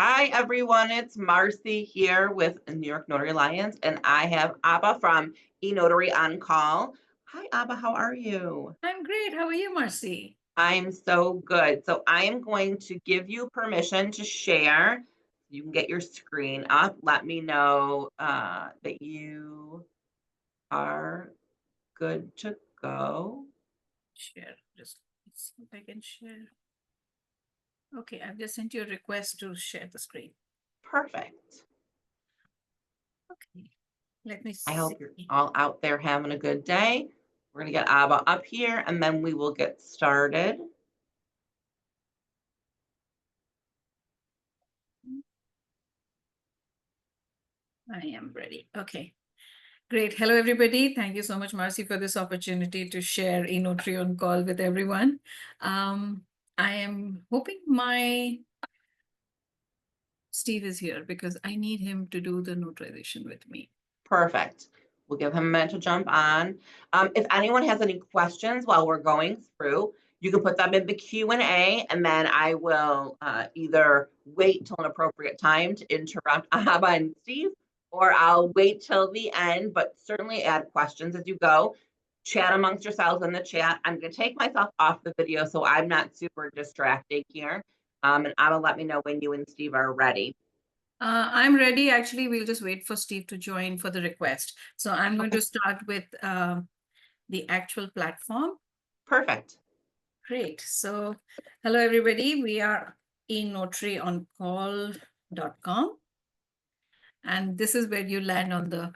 Hi, everyone. It's Marcy here with New York Notary Alliance, and I have Abha from eNotaryOnCall. Hi, Abha. How are you? I'm great. How are you, Marcy? I'm so good. So I am going to give you permission to share. You can get your screen up. Let me know that you are good to go. Share. Just let's see if I can share. Okay, I've just sent you a request to share the screen. Perfect. Okay, let me I hope you're see. all out there having a good day. We're going to get Abha up here, and then we will get started. I am ready. Okay, great. Hello, everybody. Thank you so much, Marcy, for this opportunity to share eNotary on call with everyone. I am hoping my Steve is here because I need him to do the notarization with me. Perfect. We'll give him a minute to jump on. If anyone has any questions while we're going through, you can put them in the Q&A, and then I will either wait till an appropriate time to interrupt Abha and Steve, or I'll wait till the end, but certainly add questions as you go. Chat amongst yourselves in the chat. I'm going to take myself off the video so I'm not super distracted here. And Abha, let me know when you and Steve are ready. I'm ready. Actually, we'll just wait for Steve to join for the request. So I'm going to start with the actual platform. Perfect. Great. So hello, everybody. We are eNotaryOnCall.com. And this is where you land on the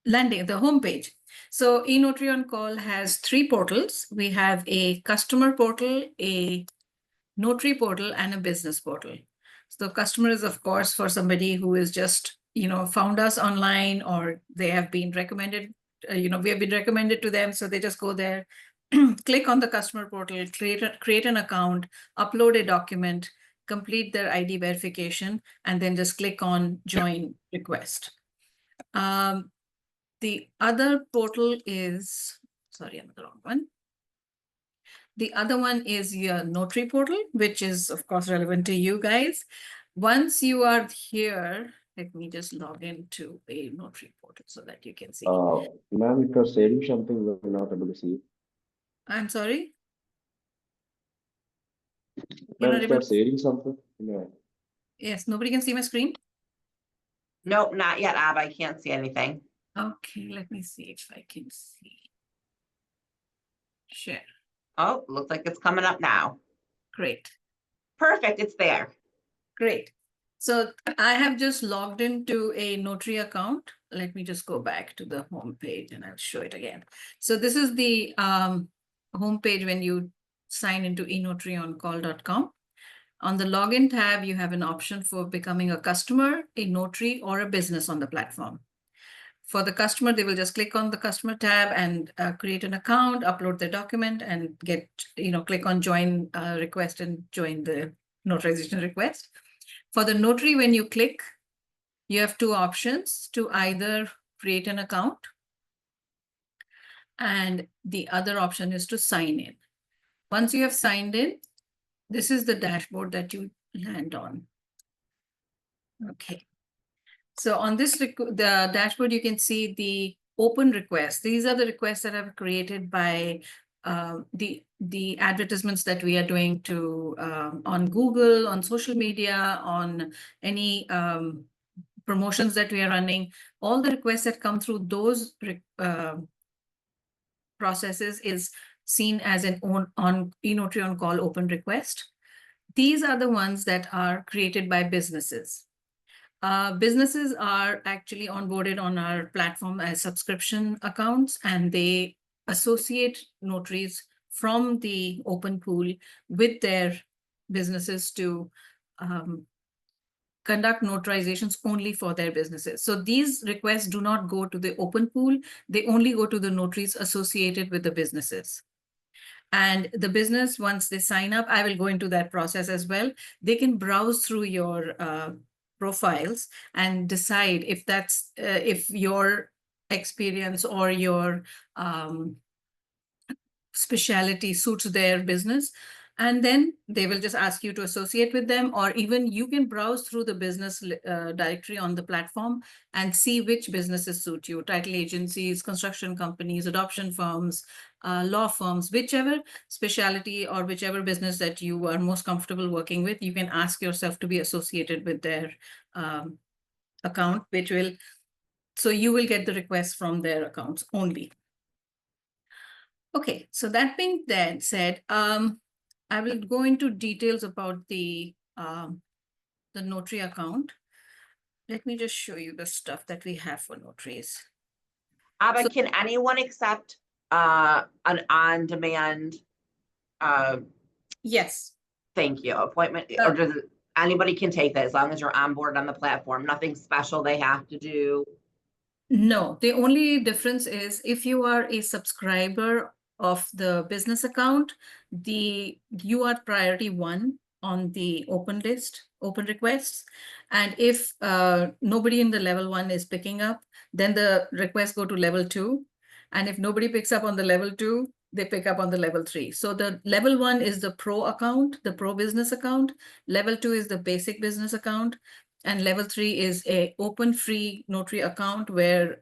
homepage. So eNotary on Call has three portals. We have a customer portal, a notary portal, and a business portal. So customer is, of course, for somebody who is just, found us online, or they have been recommended, we have been recommended to them. So they just go there, click on the customer portal, create an account, upload a document, complete their ID verification, and then just click on join request. The other portal is, sorry, I'm the wrong one. The other one is your notary portal, which is, of course, relevant to you guys. Once you are here, let me just log into a notary portal so that you can see. Ma'am, if you're sharing something, we're not able to see. I'm sorry? Ma'am, if you're sharing something, no. Yes, nobody can see my screen? Nope, not yet, Abha. I can't see anything. Okay, let me see if I can see. Share. Oh, looks like it's coming up now. Great. Perfect, it's there. Great. So I have just logged into a notary account. Let me just go back to the home page and I'll show it again. So this is the home page when you sign into eNotaryOnCall.com. On the login tab, you have an option for becoming a customer, a notary, or a business on the platform. For the customer, they will just click on the customer tab and create an account, upload their document, and click on join request and join the notarization request. For the notary, when you click, you have two options to either create an account, and the other option is to sign in. Once you have signed in, this is the dashboard that you land on. Okay. So on the dashboard, you can see the open requests. These are the requests that are created by the advertisements that we are doing to on Google, on social media, on any promotions that we are running. All the requests that come through those processes is seen as an on eNotary on Call open request. These are the ones that are created by businesses. Businesses are actually onboarded on our platform as subscription accounts, and they associate notaries from the open pool with their businesses to conduct notarizations only for their businesses. So these requests do not go to the open pool. They only go to the notaries associated with the businesses. And the business, once they sign up, I will go into that process as well. They can browse through your profiles and decide if that's if your experience or your specialty suits their business. And then they will just ask you to associate with them, or even you can browse through the business directory on the platform and see which businesses suit you: title agencies, construction companies, adoption firms, law firms, whichever specialty or whichever business that you are most comfortable working with. You can ask yourself to be associated with their account, so you will get the requests from their accounts only. Okay, so that being said, I will go into details about the notary account. Let me just show you the stuff that we have for notaries. Abha, can anyone accept an on-demand? Yes. Thank you. Appointment, or does anybody can take that as long as you're on board on the platform? Nothing special they have to do. No, the only difference is if you are a subscriber of the business account, you are priority 1 on the open requests. And if nobody in the level 1 is picking up, then the requests go to level 2. And if nobody picks up on the level 2, they pick up on the level 3. So the level 1 is the pro account, the pro business account. Level 2 is the basic business account. And level 3 is a open free notary account where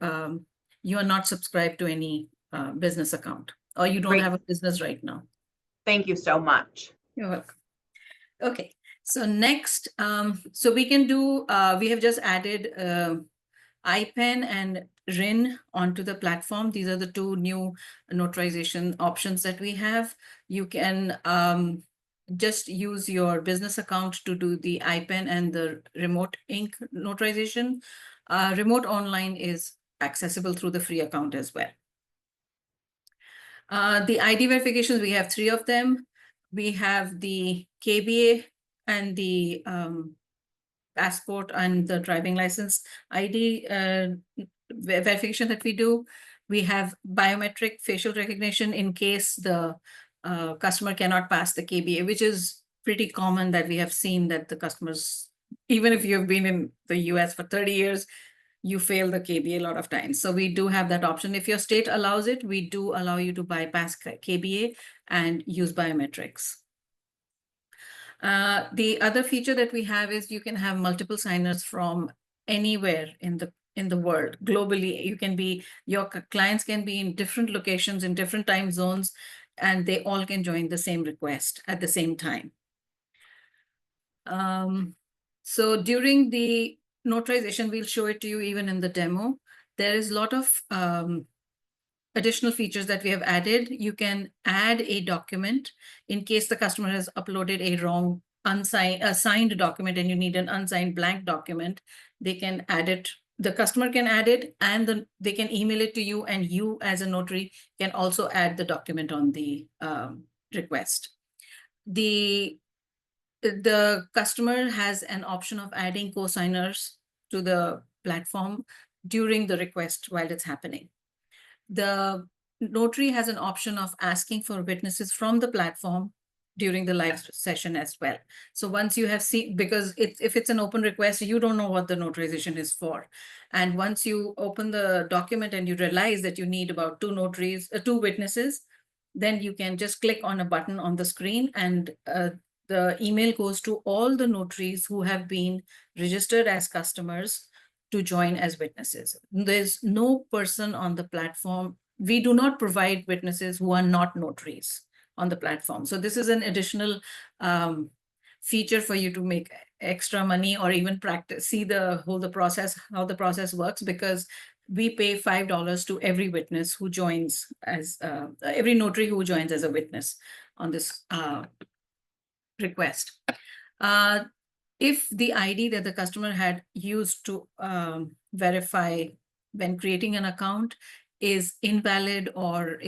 you are not subscribed to any business account, or you don't Great. have a business right now. Thank you so much. You're welcome. Okay, so next, so we can do, we have just added iPen and RIN onto the platform. These are the 2 new notarization options that we have. You can just use your business account to do the iPen and the remote ink notarization. Remote online is accessible through the free account as well. The ID verifications, we have 3 of them. We have the KBA and the passport and the driving license ID verification that we do. We have biometric facial recognition in case the customer cannot pass the KBA, which is pretty common that we have seen that the customers, even if you've been in the US for 30 years, you fail the KBA a lot of times. So we do have that option. If your state allows it, we do allow you to bypass KBA and use biometrics. The other feature that we have is you can have multiple signers from anywhere in the world globally. Your clients can be in different locations in different time zones, and they all can join the same request at the same time. So during the notarization, we'll show it to you even in the demo. There is a lot of additional features that we have added. You can add a document in case the customer has uploaded a wrong signed document and you need an unsigned blank document. They can add it. The customer can add it, and they can email it to you, and you as a notary can also add the document on the request. The customer has an option of adding co-signers to the platform during the request while it's happening. The notary has an option of asking for witnesses from the platform during the live session as well. So once you have seen, because if it's an open request, you don't know what the notarization is for. And once you open the document and you realize that you need about 2 witnesses, then you can just click on a button on the screen, and the email goes to all the notaries who have been registered as customers to join as witnesses. There's no person on the platform. We do not provide witnesses who are not notaries on the platform. So this is an additional feature for you to make extra money, or even practice, see how the process works, because we pay $5 to every witness who joins as every notary who joins as a witness on this request. If the ID that the customer had used to verify when creating an account is invalid, or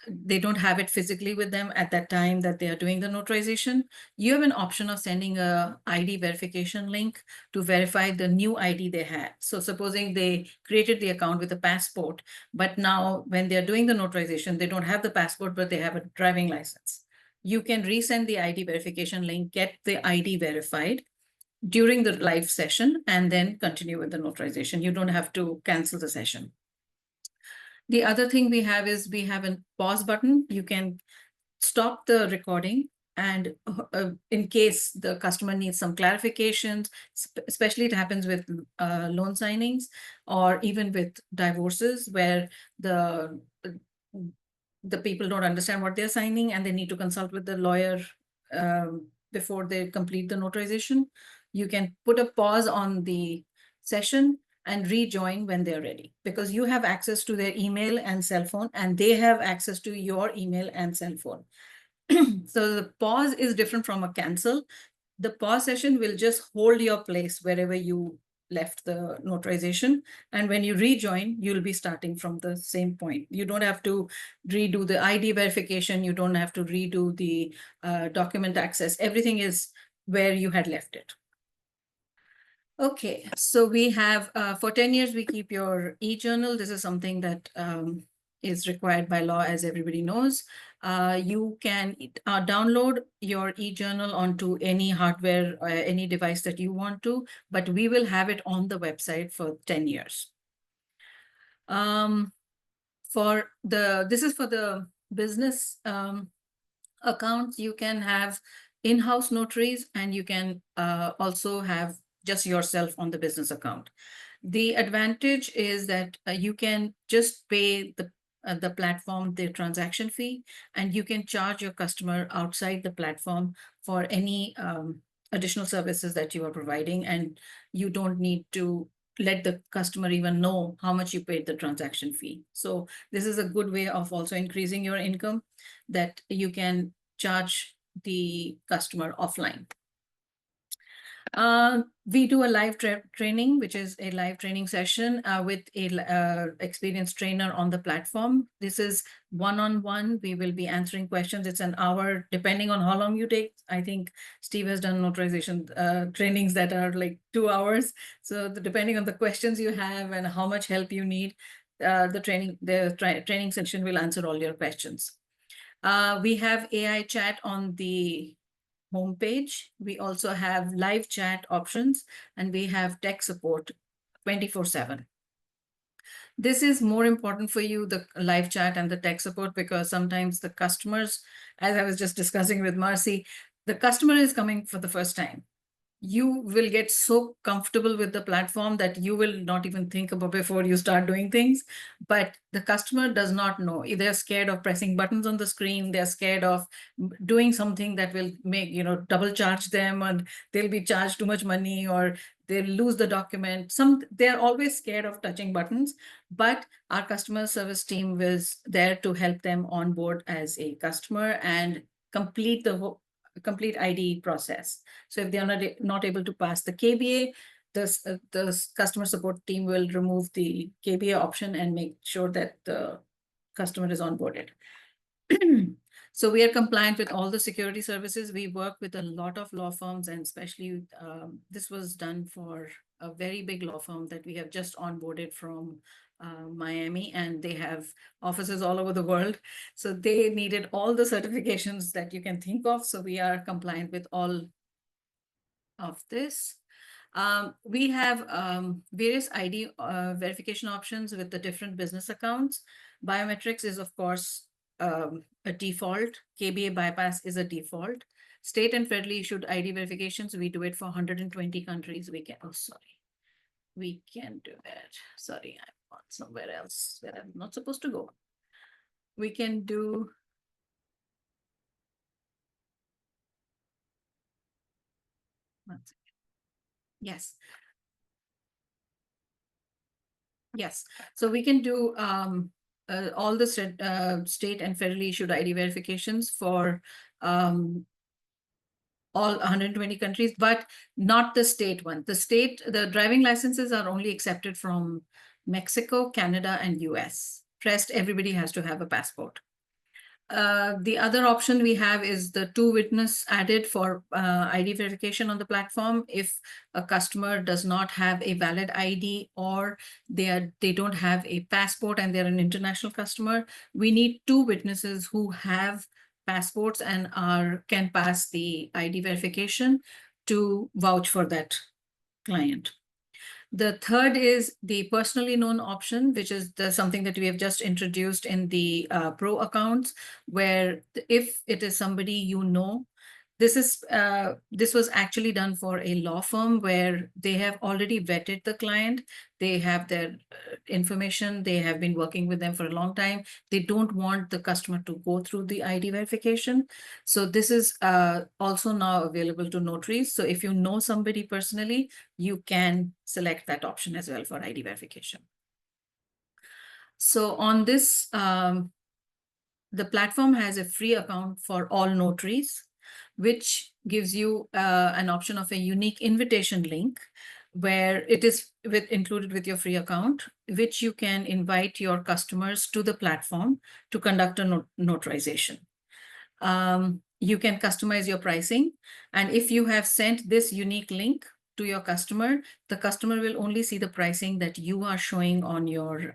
they don't have it physically with them at that time that they are doing the notarization, you have an option of sending a ID verification link to verify the new ID they had. So supposing they created the account with a passport, but now when they're doing the notarization, they don't have the passport, but they have a driving license. You can resend the ID verification link, get the ID verified during the live session, and then continue with the notarization. You don't have to cancel the session. The other thing we have is we have a pause button. You can stop the recording, and in case the customer needs some clarifications, especially it happens with loan signings or even with divorces where the people don't understand what they're signing and they need to consult with the lawyer before they complete the notarization. You can put a pause on the session and rejoin when they're ready, because you have access to their email and cell phone and they have access to your email and cell phone. So the pause is different from a cancel. The pause session will just hold your place wherever you left the notarization. And when you rejoin, you'll be starting from the same point. You don't have to redo the ID verification. You don't have to redo the document access. Everything is where you had left it. Okay, so we have, for 10 years, we keep your e-journal. This is something that is required by law, as everybody knows. You can download your e-journal onto any hardware, any device that you want to, but we will have it on the website for 10 years. This is for the business accounts. You can have in-house notaries, and you can also have just yourself on the business account. The advantage is that you can just pay the platform the transaction fee, and you can charge your customer outside the platform for any additional services that you are providing, and you don't need to let the customer even know how much you paid the transaction fee. So this is a good way of also increasing your income, that you can charge the customer offline. We do a live training, which is a live training session with a experienced trainer on the platform. This is one-on-one. We will be answering questions. It's an hour, depending on how long you take. I think Steve has done notarization trainings that are like 2 hours. So depending on the questions you have and how much help you need, the training session will answer all your questions. We have AI chat on the homepage. We also have live chat options, and we have tech support 24/7. This is more important for you, the live chat and the tech support, because sometimes the customers, as I was just discussing with Marcy, the customer is coming for the first time. You will get so comfortable with the platform that you will not even think about before you start doing things. But the customer does not know. They're scared of pressing buttons on the screen. They're scared of doing something that will make, double charge them, and they'll be charged too much money, or they'll lose the document. They're always scared of touching buttons, but our customer service team was there to help them on board as a customer and complete the complete ID process. So if they are not able to pass the KBA, the customer support team will remove the KBA option and make sure that the customer is onboarded. So we are compliant with all the security services. We work with a lot of law firms, and especially this was done for a very big law firm that we have just onboarded from Miami, and they have offices all over the world. So they needed all the certifications that you can think of. So we are compliant with all of this. We have various ID verification options with the different business accounts. Biometrics is, of course, a default. KBA bypass is a default. State and federally issued ID verifications, we do it for 120 countries. We can do that. Sorry, I'm on somewhere else where I'm not supposed to go. We can do. Yes. Yes. So we can do all the state and federally issued ID verifications for all 120 countries, but not the state one. The driving licenses are only accepted from Mexico, Canada, and US. Rest, everybody has to have a passport. The other option we have is the 2 witness added for ID verification on the platform. If a customer does not have a valid ID, or they don't have a passport and they're an international customer, we need 2 witnesses who have passports and can pass the ID verification to vouch for that client. The third is the personally known option, which is something that we have just introduced in the pro accounts, where if it is somebody you know, this was actually done for a law firm where they have already vetted the client. They have their information. They have been working with them for a long time. They don't want the customer to go through the ID verification. So this is also now available to notaries. So if you know somebody personally, you can select that option as well for ID verification. So on this, the platform has a free account for all notaries, which gives you an option of a unique invitation link where it is included with your free account, which you can invite your customers to the platform to conduct a notarization. You can customize your pricing. And if you have sent this unique link to your customer, the customer will only see the pricing that you are showing on your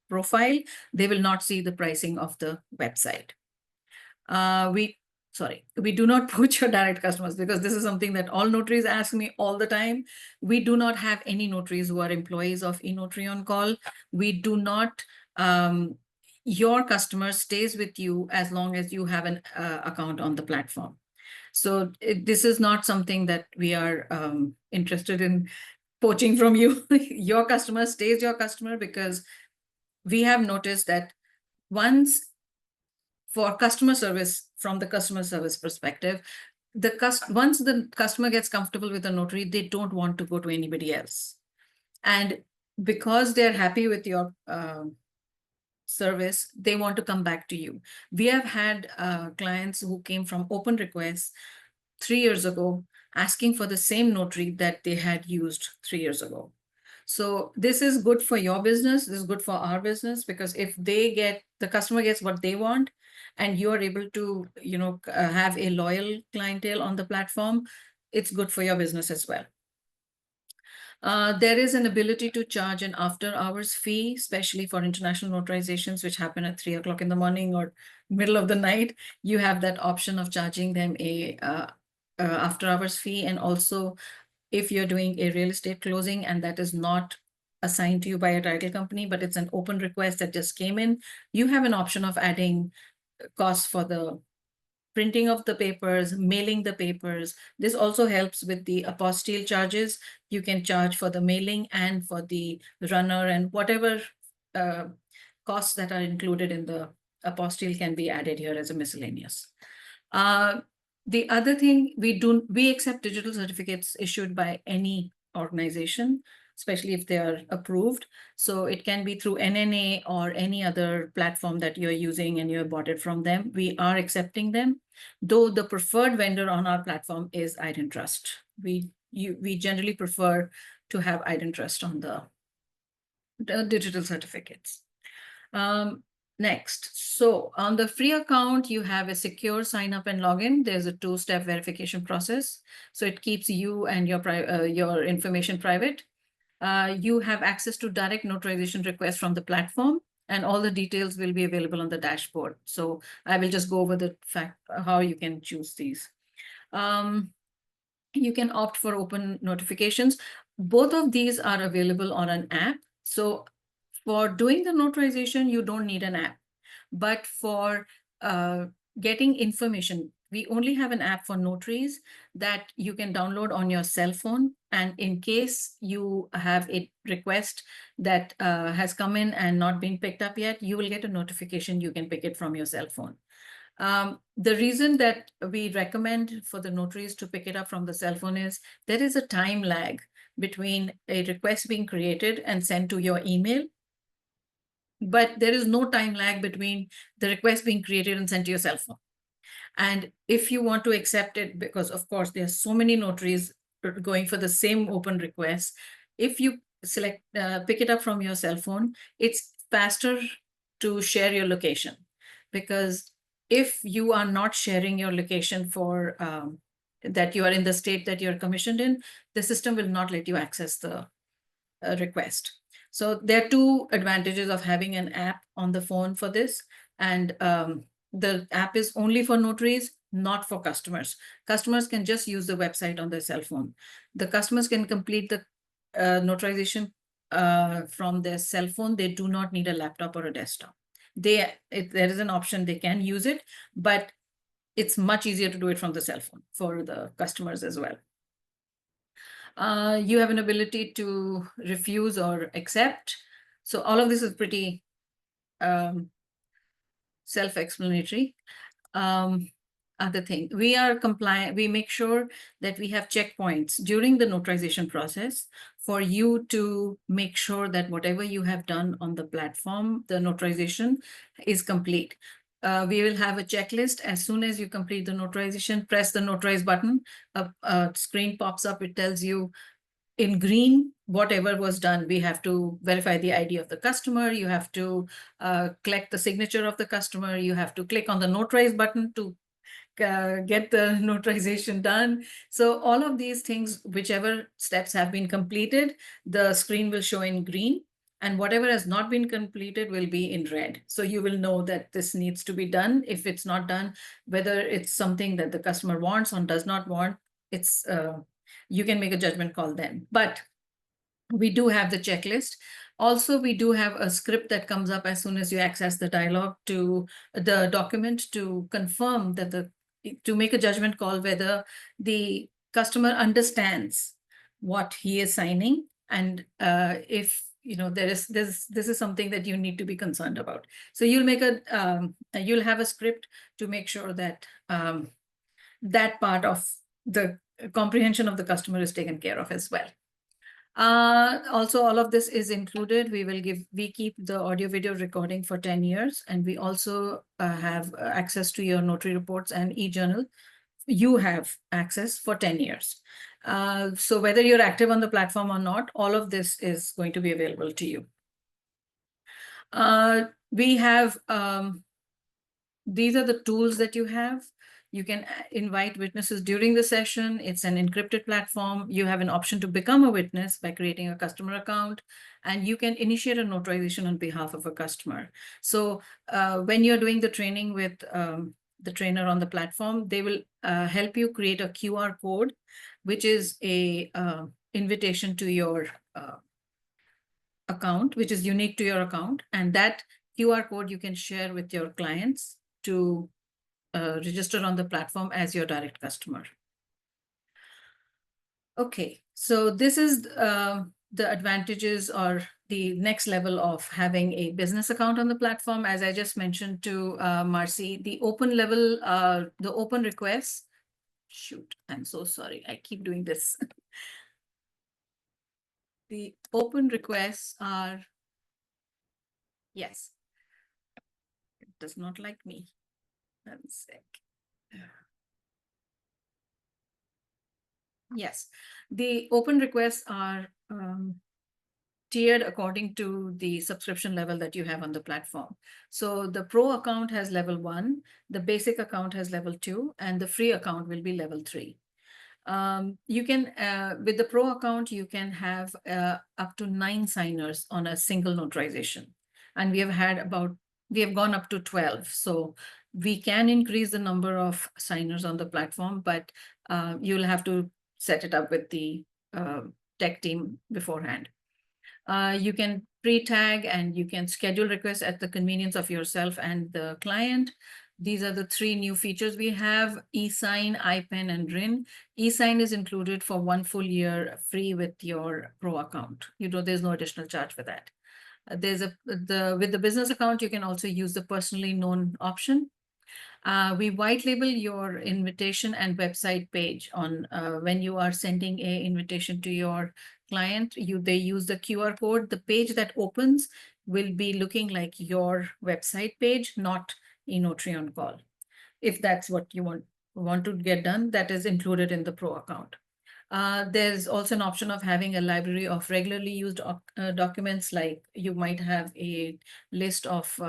profile. They will not see the pricing of the website. We do not poach your direct customers, because this is something that all notaries ask me all the time. We do not have any notaries who are employees of eNotaryOnCall. We do not, your customer stays with you as long as you have an account on the platform. So this is not something that we are interested in poaching from you. Your customer stays your customer, because we have noticed that once, for customer service, from the customer service perspective, once the customer gets comfortable with a notary, they don't want to go to anybody else. And because they're happy with your service, they want to come back to you. We have had clients who came from open requests 3 years ago, asking for the same notary that they had used 3 years ago. So this is good for your business. This is good for our business, because if the customer gets what they want, and you are able to, have a loyal clientele on the platform, it's good for your business as well. There is an ability to charge an after-hours fee, especially for international notarizations, which happen at 3 o'clock in the morning or middle of the night. You have that option of charging them a after-hours fee. And also, if you're doing a real estate closing and that is not assigned to you by a title company, but it's an open request that just came in, you have an option of adding costs for the printing of the papers, mailing the papers. This also helps with the apostille charges. You can charge for the mailing and for the runner, and whatever costs that are included in the apostille can be added here as a miscellaneous. The other thing, we accept digital certificates issued by any organization, especially if they are approved. So it can be through NNA or any other platform that you're using and you have bought it from them. We are accepting them, though the preferred vendor on our platform is iDenTrust. We generally prefer to have iDenTrust on the digital certificates. Next, so on the free account, you have a secure sign up and login. There's a 2-step verification process. So it keeps you and your information private. You have access to direct notarization requests from the platform, and all the details will be available on the dashboard. So I will just go over the fact how you can choose these. You can opt for open notifications. Both of these are available on an app. So for doing the notarization, you don't need an app. But for getting information, we only have an app for notaries that you can download on your cell phone. And in case you have a request that has come in and not been picked up yet, you will get a notification. You can pick it from your cell phone. The reason that we recommend for the notaries to pick it up from the cell phone is there is a time lag between a request being created and sent to your email. But there is no time lag between the request being created and sent to your cell phone. And if you want to accept it, because of course there are so many notaries going for the same open request, if you pick it up from your cell phone, it's faster to share your location. Because if you are not sharing your location for that you are in the state that you're commissioned in, the system will not let you access the request. So there are 2 advantages of having an app on the phone for this. And the app is only for notaries, not for customers. Customers can just use the website on their cell phone. The customers can complete the notarization from their cell phone, they do not need a laptop or a desktop. There is an option they can use it, but it's much easier to do it from the cell phone for the customers as well. You have an ability to refuse or accept. So all of this is pretty self-explanatory. Other thing, we are compliant. We make sure that we have checkpoints during the notarization process for you to make sure that whatever you have done on the platform, the notarization is complete. We will have a checklist. As soon as you complete the notarization, press the notarize button. A screen pops up. It tells you in green, whatever was done. We have to verify the ID of the customer. You have to collect the signature of the customer. You have to click on the notarize button to get the notarization done. So all of these things, whichever steps have been completed, the screen will show in green, and whatever has not been completed will be in red. So you will know that this needs to be done. If it's not done, whether it's something that the customer wants or does not want, it's you can make a judgment call then. But we do have the checklist. Also, we do have a script that comes up as soon as you access the dialogue to the document to confirm that to make a judgment call whether the customer understands what he is signing, and if this is something that you need to be concerned about. So you'll make you'll have a script to make sure that that part of the comprehension of the customer is taken care of as well. Also, all of this is included. We keep the audio video recording for 10 years, and we also have access to your notary reports and e-journal. You have access for 10 years. So whether you're active on the platform or not, all of this is going to be available to you. We have, these are the tools that you have. You can invite witnesses during the session. It's an encrypted platform. You have an option to become a witness by creating a customer account, and you can initiate a notarization on behalf of a customer. So when you're doing the training with the trainer on the platform, they will help you create a QR code, which is a invitation to your account, which is unique to your account. And that QR code you can share with your clients to register on the platform as your direct customer. Okay, so this is the advantages or the next level of having a business account on the platform. As I just mentioned to Marcy, the open level, the open requests, shoot, I'm so sorry, I keep doing this. The open requests are, yes, it does not like me. 1 sec. Yes, the open requests are tiered according to the subscription level that you have on the platform. So the pro account has level 1, the basic account has level 2, and the free account will be level 3. You can, with the pro account, you can have up to 9 signers on a single notarization. And we have gone up to 12. So we can increase the number of signers on the platform, but you'll have to set it up with the tech team beforehand. You can pre-tag and you can schedule requests at the convenience of yourself and the client. These are the 3 new features we have: e-sign, iPen, and RIN. E-sign is included for 1 full year free with your pro account. There's no additional charge for that. With the business account, you can also use the personally known option. We white label your invitation and website page on when you are sending an invitation to your client. They use the QR code. The page that opens will be looking like your website page, not eNotaryOnCall. If that's what you want to get done, that is included in the pro account. There's also an option of having a library of regularly used documents, like you might have a list of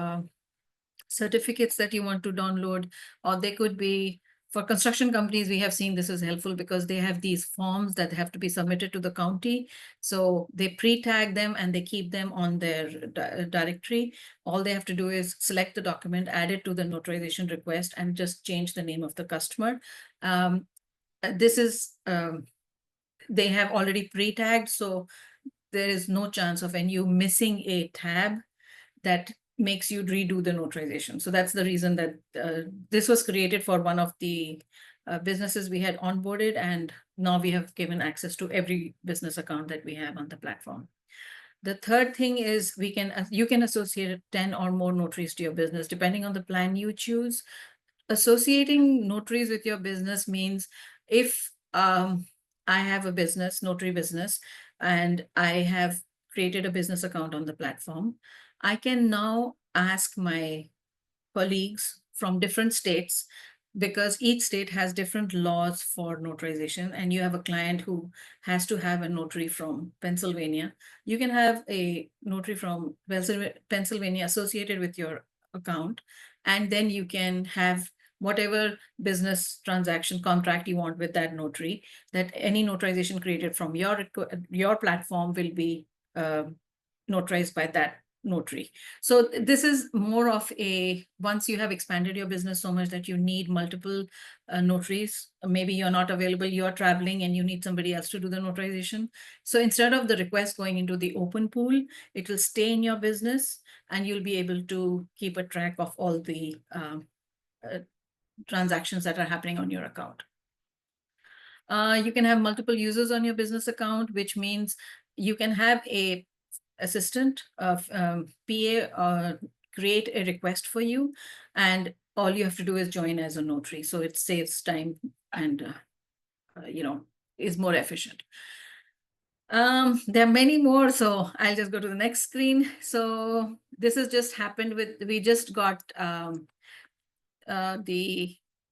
certificates that you want to download, or they could be, for construction companies, we have seen this is helpful because they have these forms that have to be submitted to the county. So they pre-tag them and they keep them on their directory. All they have to do is select the document, add it to the notarization request, and just change the name of the customer. This is, they have already pre-tagged, so there is no chance of you missing a tab that makes you redo the notarization. So that's the reason that this was created for one of the businesses we had onboarded, and now we have given access to every business account that we have on the platform. The third thing is you can associate 10 or more notaries to your business, depending on the plan you choose. Associating notaries with your business means if I have a business, notary business, and I have created a business account on the platform, I can now ask my colleagues from different states, because each state has different laws for notarization, and you have a client who has to have a notary from Pennsylvania. You can have a notary from Pennsylvania associated with your account, and then you can have whatever business transaction contract you want with that notary, that any notarization created from your platform will be notarized by that notary. So this is more of a, once you have expanded your business so much that you need multiple notaries, maybe you're not available, you're traveling and you need somebody else to do the notarization. So instead of the request going into the open pool, it will stay in your business and you'll be able to keep a track of all the transactions that are happening on your account. You can have multiple users on your business account, which means you can have a assistant of PA create a request for you, and all you have to do is join as a notary. So it saves time and is more efficient. There are many more, so I'll just go to the next screen. So this has just happened we just got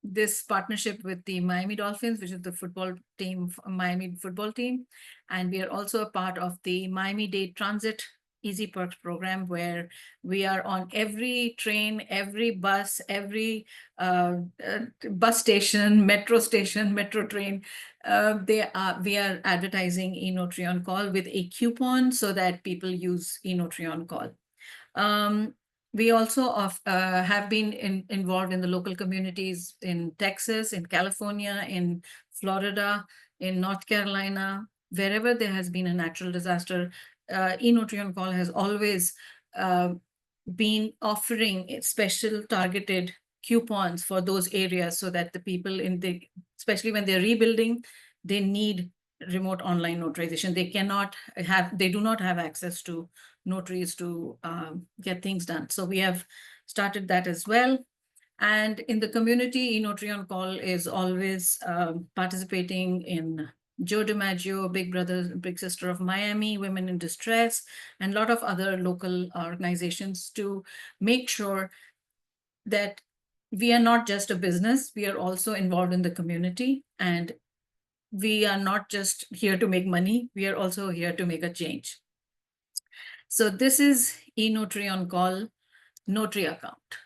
this partnership with the Miami Dolphins, which is the football team, Miami football team. And we are also a part of the Miami-Dade Transit Easy Perks program, where we are on every train, every bus, every bus station, metro train. We are advertising eNotaryOnCall with a coupon so that people use eNotaryOnCall. We also have been involved in the local communities in Texas, in California, in Florida, in North Carolina. Wherever there has been a natural disaster, eNotaryOnCall has always been offering special targeted coupons for those areas, so that the people especially when they're rebuilding, they need remote online notarization. They do not have access to notaries to get things done. So we have started that as well. And in the community, eNotaryOnCall is always participating in Joe DiMaggio, Big Brother, Big Sister of Miami, Women in Distress, and a lot of other local organizations to make sure that we are not just a business, we are also involved in the community, and we are not just here to make money, we are also here to make a change. So this is eNotaryOnCall notary account.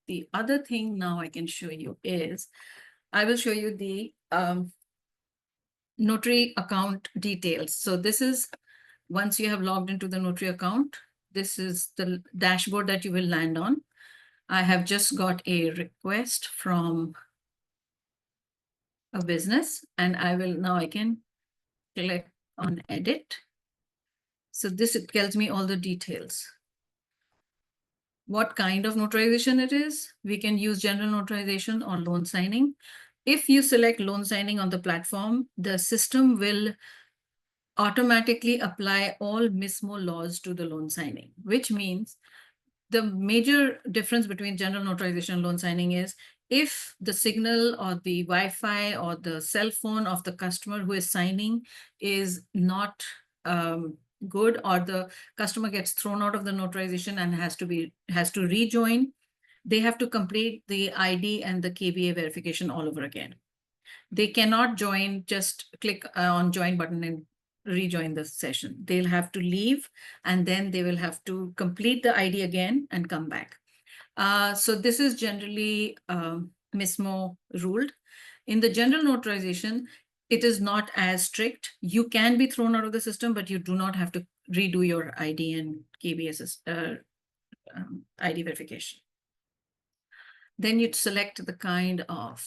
The other thing now I can show you is, I will show you the notary account details. So this is, once you have logged into the notary account, this is the dashboard that you will land on. I have just got a request from a business, and I can click on edit. So this tells me all the details. What kind of notarization it is. We can use general notarization or loan signing. If you select loan signing on the platform, the system will automatically apply all MISMO laws to the loan signing, which means the major difference between general notarization and loan signing is, if the signal or the Wi-Fi or the cell phone of the customer who is signing is not good, or the customer gets thrown out of the notarization and has to rejoin, they have to complete the ID and the KBA verification all over again. They cannot join, just click on join button and rejoin the session. They'll have to leave, and then they will have to complete the ID again and come back. So this is generally MISMO ruled. In the general notarization, it is not as strict. You can be thrown out of the system, but you do not have to redo your ID and KBS ID verification. Then you'd select the kind of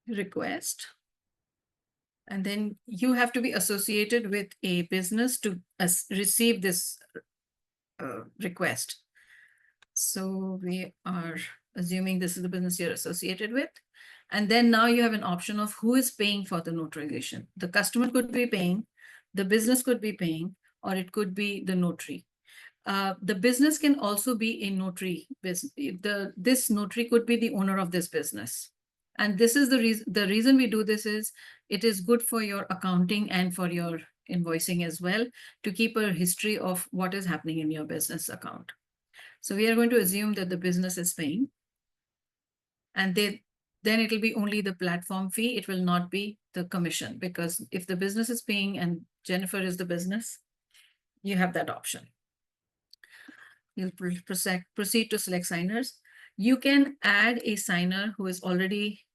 request. And then you have to be associated with a business to receive this request. So we are assuming this is the business you're associated with. And then now you have an option of who is paying for the notarization. The customer could be paying, the business could be paying, or it could be the notary. The business can also be a notary. This notary could be the owner of this business. And this is the reason we do this is it is good for your accounting and for your invoicing as well to keep a history of what is happening in your business account. So we are going to assume that the business is paying, and then it will be only the platform fee. It will not be the commission, because if the business is paying and Jennifer is the business, you have that option. You'll proceed to select signers. You can add a signer who is already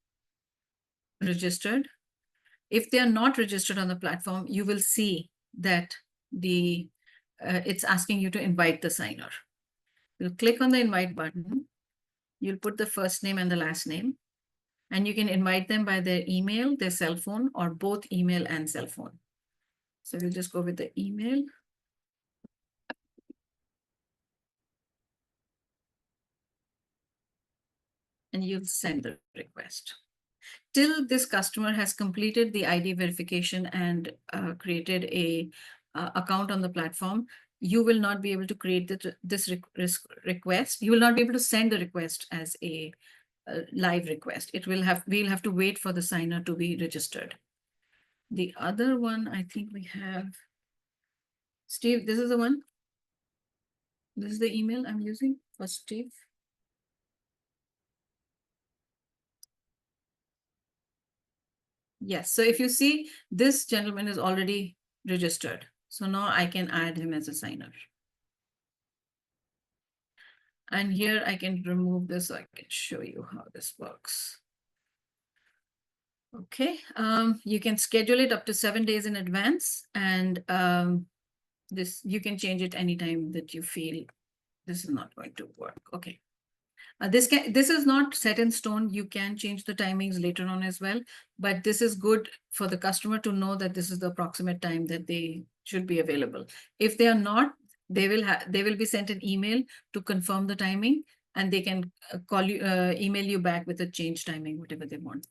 registered. If they are not registered on the platform, you will see that it's asking you to invite the signer. You'll click on the invite button. You'll put the first name and the last name, and you can invite them by their email, their cell phone, or both email and cell phone. So we'll just go with the email. And you'll send the request. Till this customer has completed the ID verification and created a account on the platform, you will not be able to create this request. You will not be able to send the request as a live request. We'll have to wait for the signer to be registered. The other one, I think we have, Steve, this is the one. This is the email I'm using for Steve. Yes, so if you see, this gentleman is already registered. So now I can add him as a signer. And here I can remove this so I can show you how this works. Okay, you can schedule it up to 7 days in advance, and you can change it anytime that you feel this is not going to work. Okay. This is not set in stone. You can change the timings later on as well, but this is good for the customer to know that this is the approximate time that they should be available. If they are not, they will be sent an email to confirm the timing, and they can email you back with a change timing, whatever they want.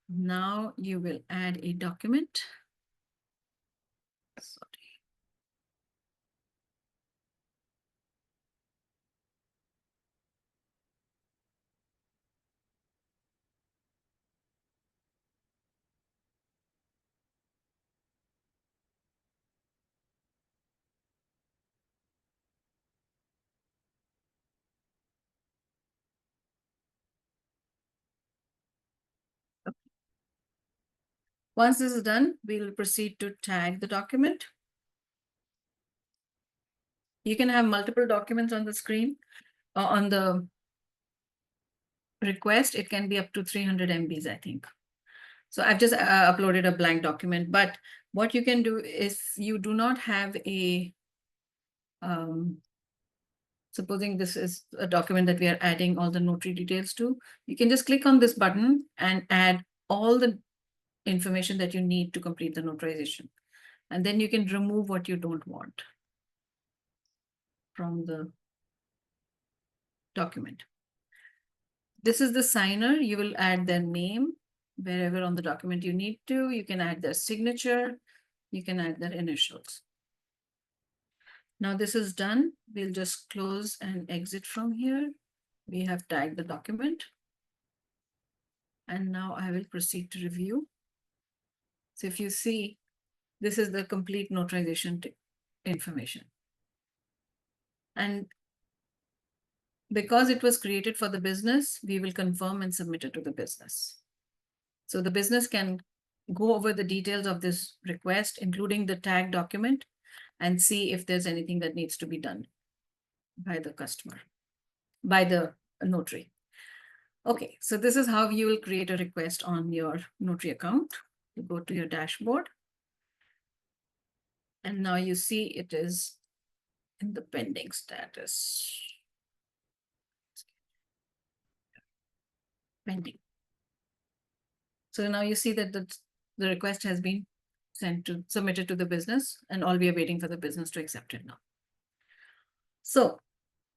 Now you will add a document. Sorry. Once this is done, we will proceed to tag the document. You can have multiple documents on the screen, on the request. It can be up to 300 MBs, I think. So I've just uploaded a blank document, but what you can do is you do not have a, supposing this is a document that we are adding all the notary details to, you can just click on this button and add all the information that you need to complete the notarization. And then you can remove what you don't want from the document. This is the signer. You will add their name wherever on the document you need to. You can add their signature. You can add their initials. Now this is done. We'll just close and exit from here. We have tagged the document. And now I will proceed to review. So if you see, this is the complete notarization information. And because it was created for the business, we will confirm and submit it to the business. So the business can go over the details of this request, including the tag document, and see if there's anything that needs to be done by the customer, by the notary. Okay, so this is how you will create a request on your notary account. You go to your dashboard. And now you see it is in the pending status. Pending. So now you see that The request has been submitted to the business, and all we are waiting for the business to accept it now. So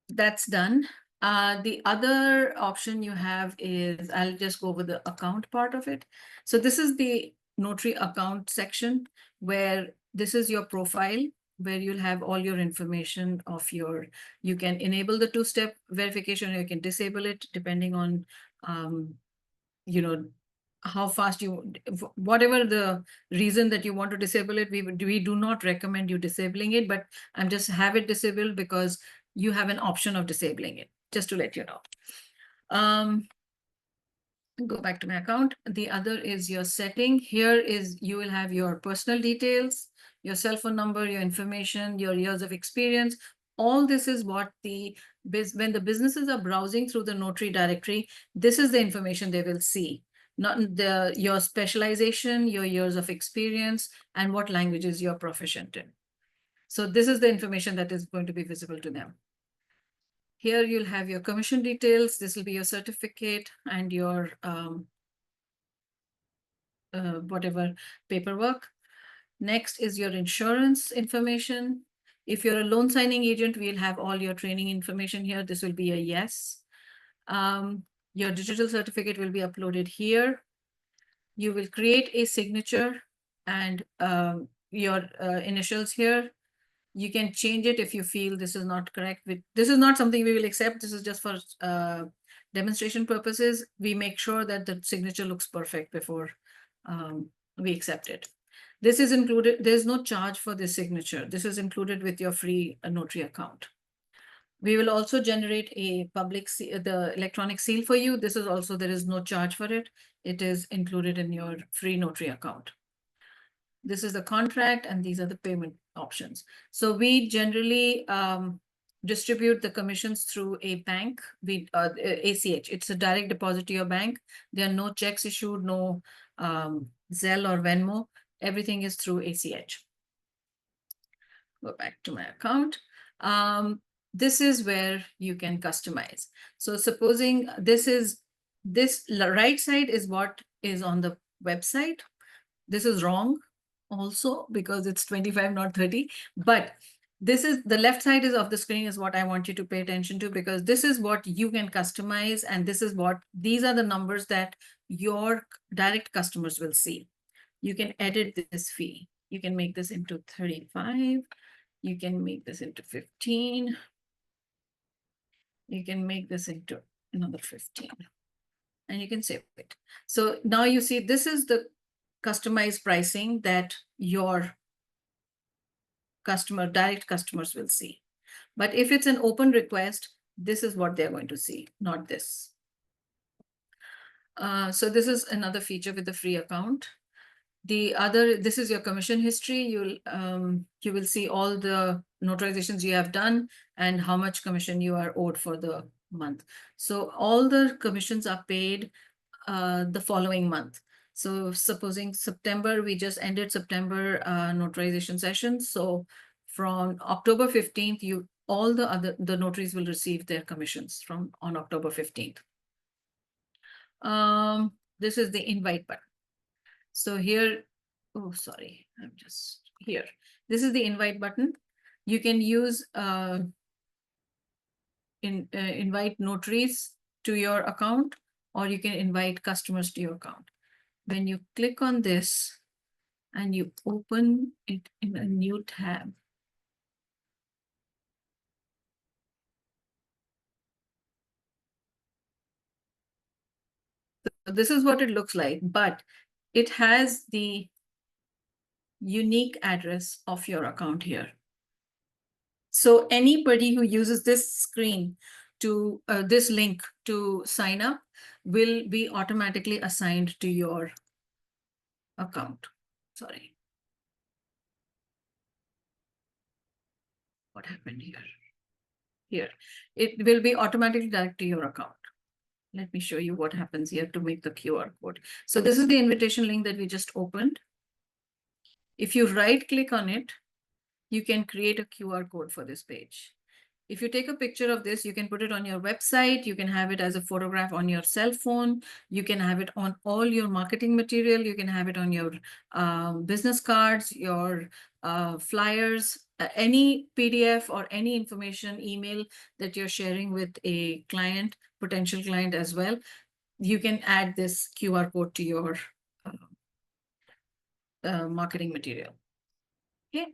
that's done. The other option you have is, I'll just go over the account part of it. So this is the notary account section where this is your profile, where you'll have all your information of your, you can enable the two-step verification, or you can disable it depending on, you know, how fast you, whatever the reason that you want to disable it, we do not recommend you disabling it, but I'm just have it disabled because you have an option of disabling it, just to let you know. Go back to my account. The other is your setting. Here is, you will have your personal details, your cell phone number, your information, your years of experience. All this is what when the businesses are browsing through the notary directory, this is the information they will see. Not your specialization, your years of experience, and what languages you're proficient in. So this is the information that is going to be visible to them. Here you'll have your commission details. This will be your certificate and your whatever paperwork. Next is your insurance information. If you're a loan signing agent, we'll have all your training information here. This will be a yes. Your digital certificate will be uploaded here. You will create a signature and your initials here. You can change it if you feel this is not correct. This is not something we will accept. This is just for demonstration purposes. We make sure that the signature looks perfect before we accept it. This is included. There's no charge for this signature. This is included with your free notary account. We will also generate a public the electronic seal for you. This is also, there is no charge for it. It is included in your free notary account. This is the contract, and these are the payment options. So we generally distribute the commissions through a bank, ACH. It's a direct deposit to your bank. There are no checks issued, no Zelle or Venmo. Everything is through ACH. Go back to my account. This is where you can customize. So supposing this right side is what is on the website. This is wrong also because it's 25, not 30. But this is the left side is of the screen is what I want you to pay attention to, because this is what you can customize. And this is what, these are the numbers that your direct customers will see. You can edit this fee. You can make this into 35. You can make this into 15. You can make this into another 15. And you can save it. So now you see, this is the customized pricing that your direct customers will see. But if it's an open request, this is what they're going to see, not this. So this is another feature with the free account. This is your commission history. You will see all the notarizations you have done and how much commission you are owed for the month. So all the commissions are paid the following month. So supposing September, we just ended September notarization session. So from October 15th, all the notaries will receive their commissions on October 15th. This is the invite button. So here, oh, sorry, I'm just here. This is the invite button. You can use invite notaries to your account, or you can invite customers to your account. When you click on this and you open it in a new tab, so this is what it looks like, but it has the unique address of your account here. So anybody who uses this screen to this link to sign up will be automatically assigned to your account. Sorry. What happened here? Here, it will be automatically directed to your account. Let me show you what happens here to make the QR code. So this is the invitation link that we just opened. If you right click on it, you can create a QR code for this page. If you take a picture of this, you can put it on your website. You can have it as a photograph on your cell phone. You can have it on all your marketing material. You can have it on your business cards, your flyers, any PDF or any information email that you're sharing with a client, potential client as well. You can add this QR code to your marketing material. Okay.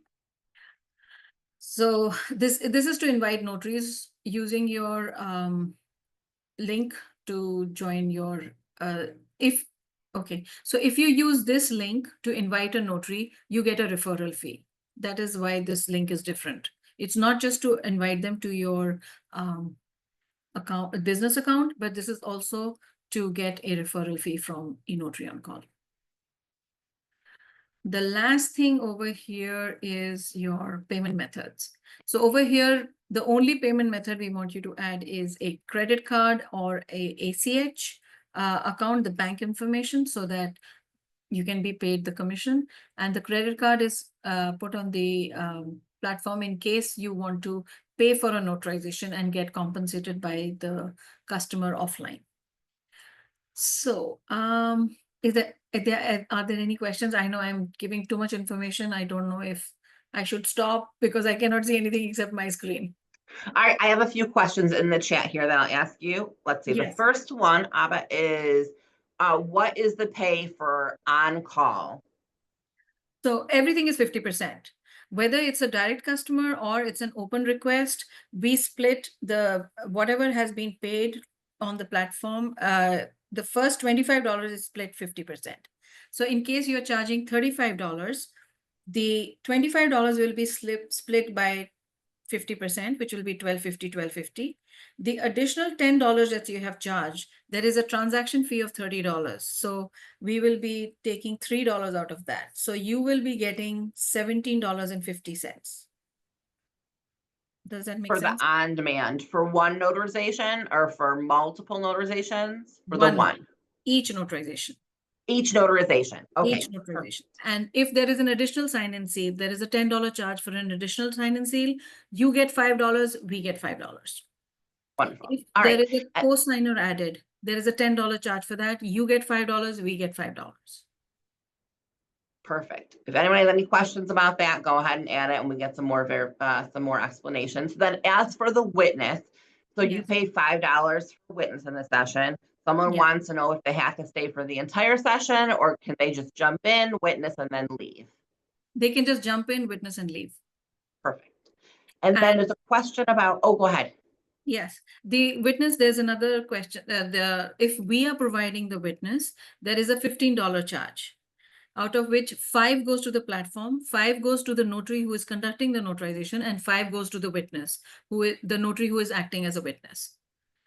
So this is to invite notaries using your link to join your so if you use this link to invite a notary, you get a referral fee. That is why this link is different. It's not just to invite them to your business account, but this is also to get a referral fee from eNotaryOnCall. The last thing over here is your payment methods. So over here, the only payment method we want you to add is a credit card or a ACH account, the bank information, so that you can be paid the commission. And the credit card is put on the platform in case you want to pay for a notarization and get compensated by the customer offline. So, are there any questions? I know I'm giving too much information. I don't know if I should stop because I cannot see anything except my screen. I have a few questions in the chat here that I'll ask you. Let's see. Yes. The first one, Abha, is what is the pay for on-call? So everything is 50%. Whether it's a direct customer or it's an open request, we split the whatever has been paid on the platform. The first $25 is split 50%. So in case you're charging $35, the $25 will be split by 50%, which will be $12.50. The additional $10 that you have charged, there is a transaction fee of $30. So we will be taking $3 out of that. So you will be getting $17.50. Does that make For sense? the on-demand, for one notarization or for multiple notarizations? For the one. Each notarization. Each notarization. Okay. Each notarization. And if there is an additional sign-in seal, there is a $10 charge for an additional sign-in seal. You get $5, we get $5. Wonderful. If All there right. is a co-signer added, there is a $10 charge for that. You get $5, we get $5. Perfect. If anyone has any questions about that, go ahead and add it and we get some more explanations. Then as for the witness, so you Yes. pay $5 for witness in the session. Someone Yeah. wants to know if they have to stay for the entire session or can they just jump in, witness, and then leave? They can just jump in, witness, and leave. Perfect. And then there's a question about, oh, go ahead. Yes, the witness, there's another question. If we are providing the witness, there is a $15 charge, out of which 5 goes to the platform, 5 goes to the notary who is conducting the notarization, and 5 goes to the witness, who is the notary who is acting as a witness.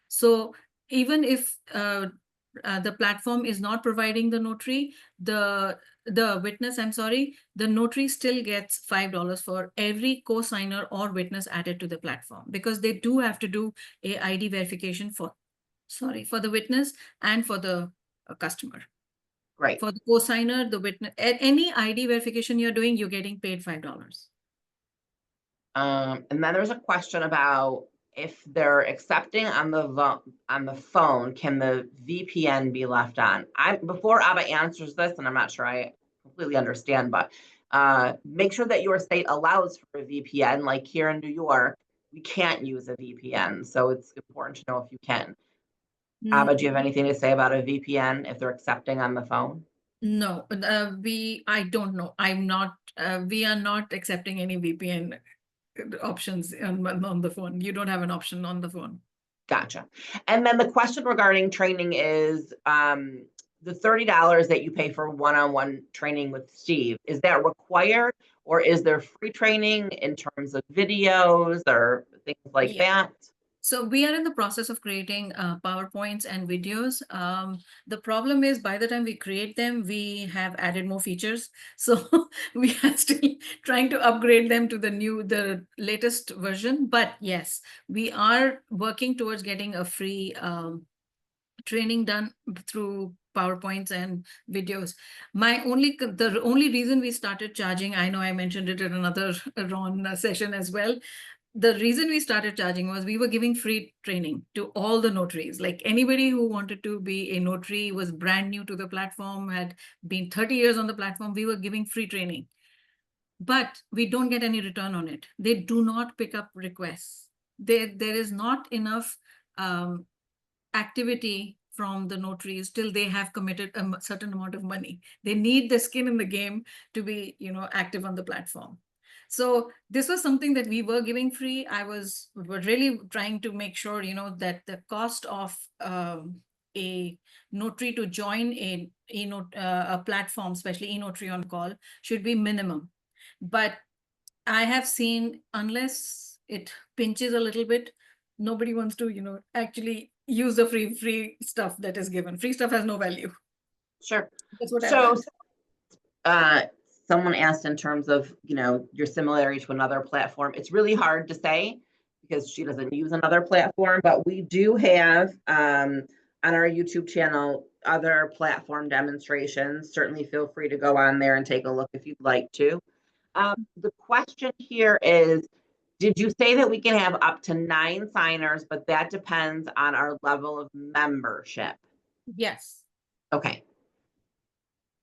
So even if the platform is not providing the notary, the witness, the notary still gets $5 for every co-signer or witness added to the platform, because they do have to do a ID verification for the witness and for the customer. Great. For the co-signer, the witness, any ID verification you're doing, you're getting paid $5. And then there's a question about if they're accepting on the phone, can the VPN be left on? Before Abha answers this, and I'm not sure I completely understand, but make sure that your state allows for a VPN. Like here in New York, we can't use a VPN, so it's important to know if you can. Abha, do you have anything to say about a VPN if they're accepting on the phone? No, I don't know. We are not accepting any VPN options on the phone. You don't have an option on the phone. Gotcha. And then the question regarding training is the $30 that you pay for one-on-one training with Steve, is that required or is there free training in terms of videos or things like that? So we are in the process of creating PowerPoints and videos. The problem is by the time we create them, we have added more features. So we are still trying to upgrade them to the latest version. But yes, we are working towards getting a free training done through PowerPoints and videos. The only reason we started charging, I know I mentioned it in another Ron session as well, the reason we started charging was we were giving free training to all the notaries. Like anybody who wanted to be a notary, was brand new to the platform, had been 30 years on the platform, we were giving free training. But we don't get any return on it. They do not pick up requests. There is not enough activity from the notaries till they have committed a certain amount of money. They need the skin in the game to be, active on the platform. So this was something that we were giving free. We're really trying to make sure, that the cost of a notary to join a platform, especially eNotaryOnCall, should be minimum. But I have seen, unless it pinches a little bit, nobody wants to, actually use the free stuff that is given. Free stuff has no value. Sure. That's what I've So, learned. someone asked in terms of, your similarity to another platform. It's really hard to say because she doesn't use another platform, but we do have on our YouTube channel other platform demonstrations. Certainly feel free to go on there and take a look if you'd like to. The question here is, did you say that we can have up to 9 signers, but that depends on our level of membership? Yes. Okay.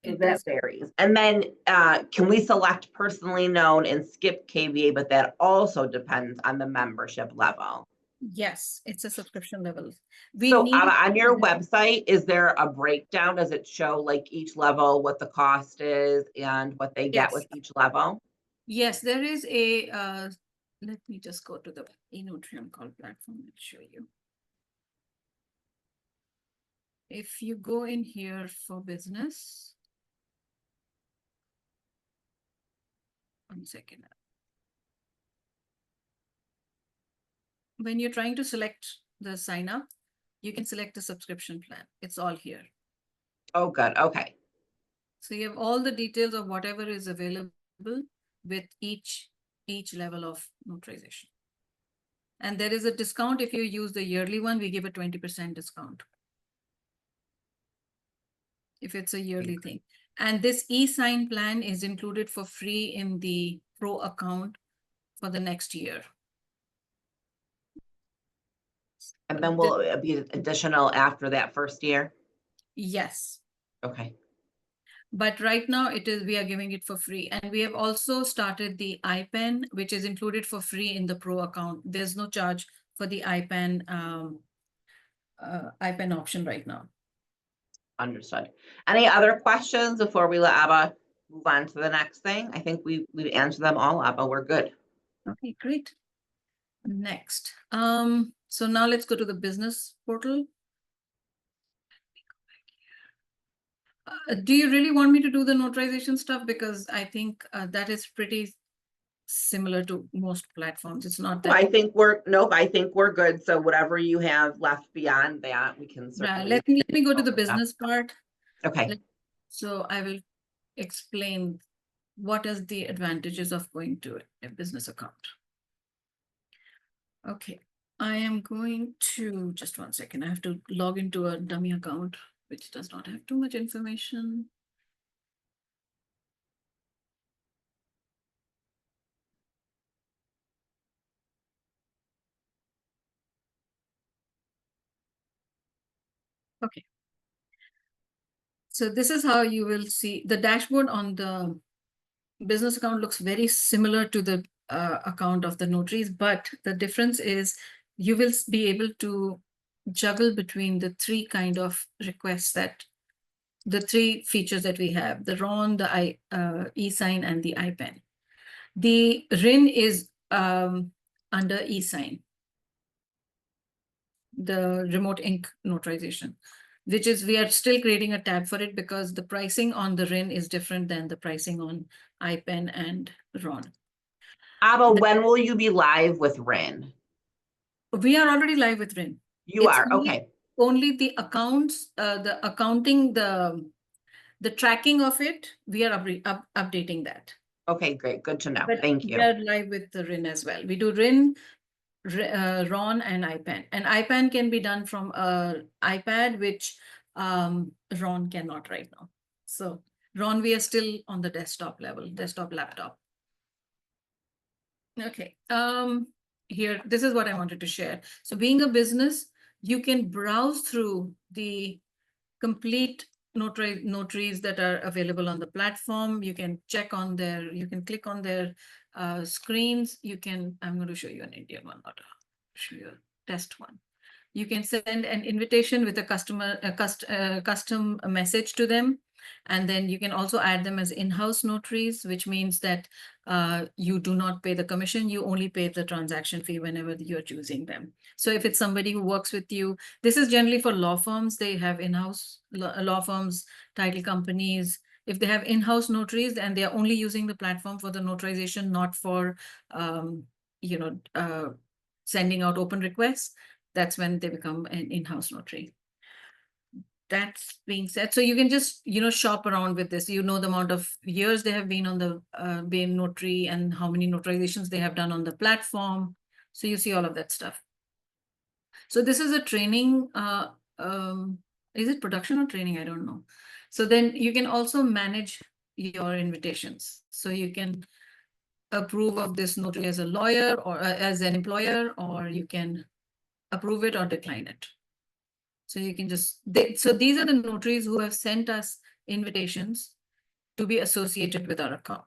So It that does. varies. And then can we select personally known and skip KVA, but that also depends on the membership level? Yes, it's a subscription level. So on your website, is there a breakdown? Does it show like each level, what the cost is and what they get with each level? Yes, there is a, let me just go to the eNotaryOnCall platform and show you. If you go in here for business, 1 second. When you're trying to select the sign up, you can select the subscription plan. It's all here. Oh, good. Okay. So you have all the details of whatever is available with each level of notarization. And there is a discount if you use the yearly one. We give a 20% discount if it's a yearly thing. And this e-sign plan is included for free in the pro account for the next year. And then will it be additional after that first year? Yes. Okay. But right now we are giving it for free. And we have also started the iPen, which is included for free in the pro account. There's no charge for the iPen option right now. Understood. Any other questions before we let Abha move on to the next thing? I think we've answered them all, Abha. We're good. Okay, great. Next. So now let's go to the business portal. Do you really want me to do the notarization stuff? Because I think that is pretty similar to most platforms. It's not that. I think we're good. So whatever you have left beyond that, we can certainly. Let me go to the business part. Okay. So I will explain what is the advantages of going to a business account. Okay, I am going to, just 1 second. I have to log into a dummy account, which does not have too much information. Okay. So this is how you will see the dashboard on the business account. Looks very similar to the account of the notaries, but the difference is you will be able to juggle between the 3 kind of requests the 3 features that we have: the RON, the e-sign, and the iPen. The RIN is under e-sign, the remote ink notarization, which is, we are still creating a tab for it because the pricing on the RIN is different than the pricing on iPen and RON. Abha, when will you be live with RIN? We are already live with RIN. You are, okay. Only the accounts, the accounting, the tracking of it, we are updating that. Okay, great. Good to know. But thank you. We are live with the RIN as well. We do RIN, RON, and iPen. And iPen can be done from an iPad, which RON cannot right now. So RON, we are still on the desktop level, desktop laptop. Okay. here, this is what I wanted to share. So being a business, you can browse through the complete notaries that are available on the platform. You can check on their, you can click on their screens. You can, I'm going to show you an Indian one, not show you a test one. You can send an invitation with a custom message to them. And then you can also add them as in-house notaries, which means that you do not pay the commission. You only pay the transaction fee whenever you're choosing them. So if it's somebody who works with you, this is generally for law firms. They have in-house law firms, title companies. If they have in-house notaries and they are only using the platform for the notarization, not for sending out open requests, that's when they become an in-house notary. That's being said, so you can just, shop around with this. You know the amount of years they have been on the being notary and how many notarizations they have done on the platform. So you see all of that stuff. So this is a training. Is it production or training? I don't know. So then you can also manage your invitations. So you can approve of this notary as a lawyer or as an employer, or you can approve it or decline it. So you can just, so these are the notaries who have sent us invitations to be associated with our account.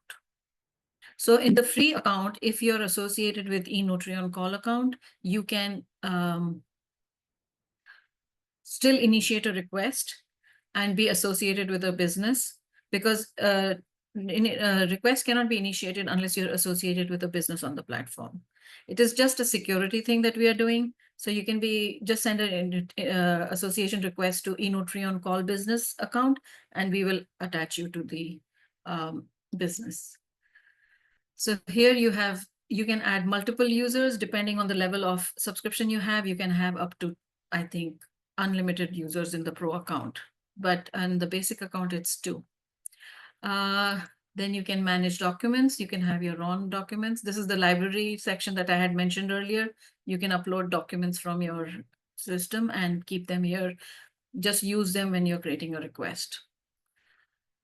So in the free account, if you're associated with eNotaryOnCall account, you can still initiate a request and be associated with a business, because request cannot be initiated unless you're associated with a business on the platform. It is just a security thing that we are doing. So you can just send an association request to eNotaryOnCall business account, and we will attach you to the business. So here you can add multiple users depending on the level of subscription you have. You can have up to, I think, unlimited users in the pro account, but on the basic account, it's 2. Then you can manage documents. You can have your own documents. This is the library section that I had mentioned earlier. You can upload documents from your system and keep them here. Just use them when you're creating a request.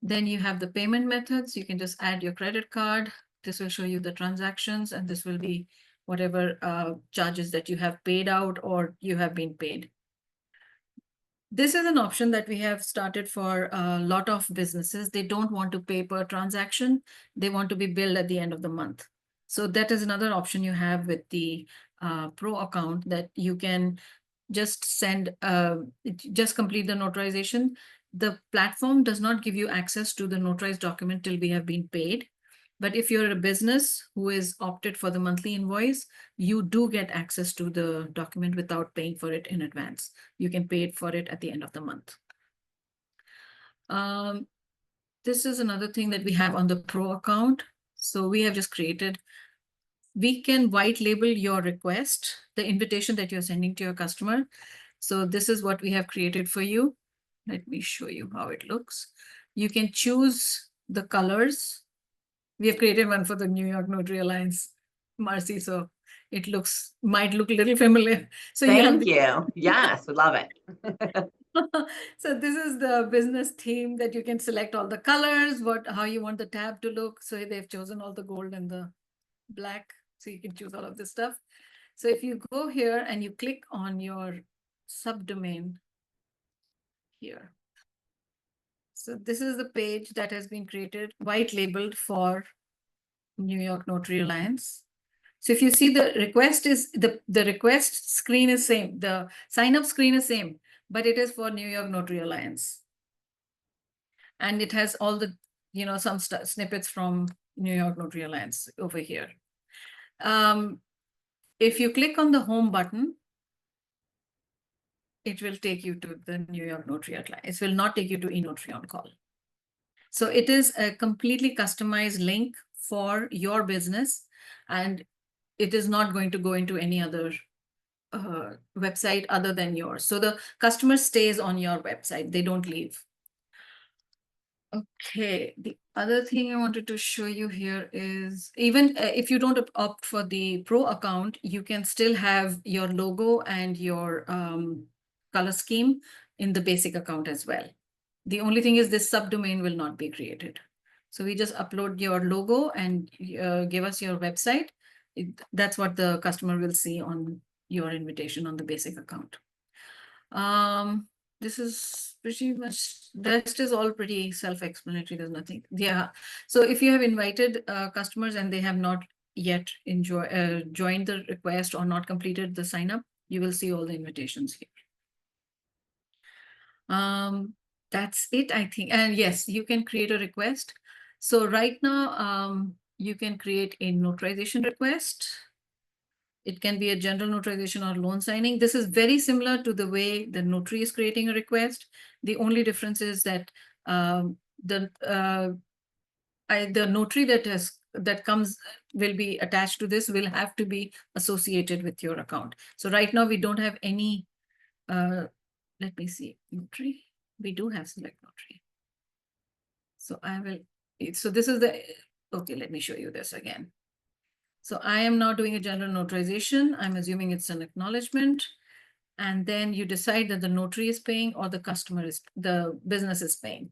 Then you have the payment methods. You can just add your credit card. This will show you the transactions, and this will be whatever charges that you have paid out or you have been paid. This is an option that we have started for a lot of businesses. They don't want to pay per transaction. They want to be billed at the end of the month. So that is another option you have with the pro account, that you can just just complete the notarization. The platform does not give you access to the notarized document till we have been paid. But if you're a business who is opted for the monthly invoice, you do get access to the document without paying for it in advance. You can pay for it at the end of the month. This is another thing that we have on the pro account. So we have just created, we can white label your request, the invitation that you're sending to your customer. So this is what we have created for you. Let me show you how it looks. You can choose the colors. We have created one for the New York Notary Alliance, Marcy, so it might look a little familiar. So Thank you. Yes, we love it. So this is the business theme that you can select all the colors, how you want the tab to look. So they've chosen all the gold and the black, so you can choose all of this stuff. So if you go here and you click on your subdomain here. So this is the page that has been created, white labeled for New York Notary Alliance. So if you see, the request is the request screen is same, the sign up screen is same, but it is for New York Notary Alliance. And it has all the, some snippets from New York Notary Alliance over here. If you click on the home button, it will take you to the New York Notary Alliance. It will not take you to eNotaryOnCall. So it is a completely customized link for your business, and it is not going to go into any other website other than yours. So the customer stays on your website. They don't leave. Okay, the other thing I wanted to show you here is, even if you don't opt for the pro account, you can still have your logo and your color scheme in the basic account as well. The only thing is this subdomain will not be created. So we just upload your logo and give us your website. That's what the customer will see on your invitation on the basic account. This is pretty much, the rest is all pretty self-explanatory. There's nothing. Yeah. So if you have invited customers and they have not yet joined the request or not completed the sign up, you will see all the invitations here. That's it, I think. And yes, you can create a request. So right now, you can create a notarization request. It can be a general notarization or loan signing. This is very similar to the way the notary is creating a request. The only difference is that the notary that comes will be attached to this will have to be associated with your account. So right now we don't have any. Let me see, notary. We do have select notary. So I will. So this is the. Okay, let me show you this again. So I am now doing a general notarization. I'm assuming it's an acknowledgement. And then you decide that the notary is paying or the business is paying.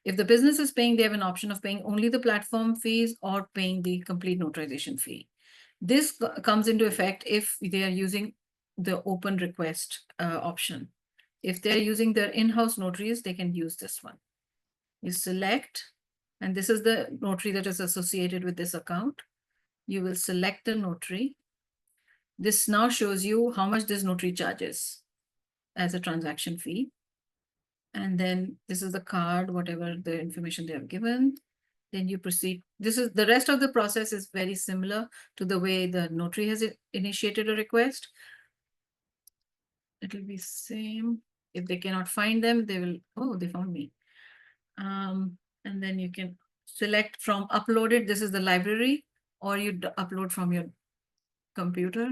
If the business is paying, they have an option of paying only the platform fees or paying the complete notarization fee. This comes into effect if they are using the open request option. If they're using their in-house notaries, they can use this one. You select, and this is the notary that is associated with this account. You will select the notary. This now shows you how much this notary charges as a transaction fee. And then this is the card, whatever the information they have given. Then you proceed. This is the rest of the process is very similar to the way the notary has initiated a request. It will be same. If they cannot find them, they will, oh, they found me. And then you can select from uploaded. This is the library, or you upload from your computer.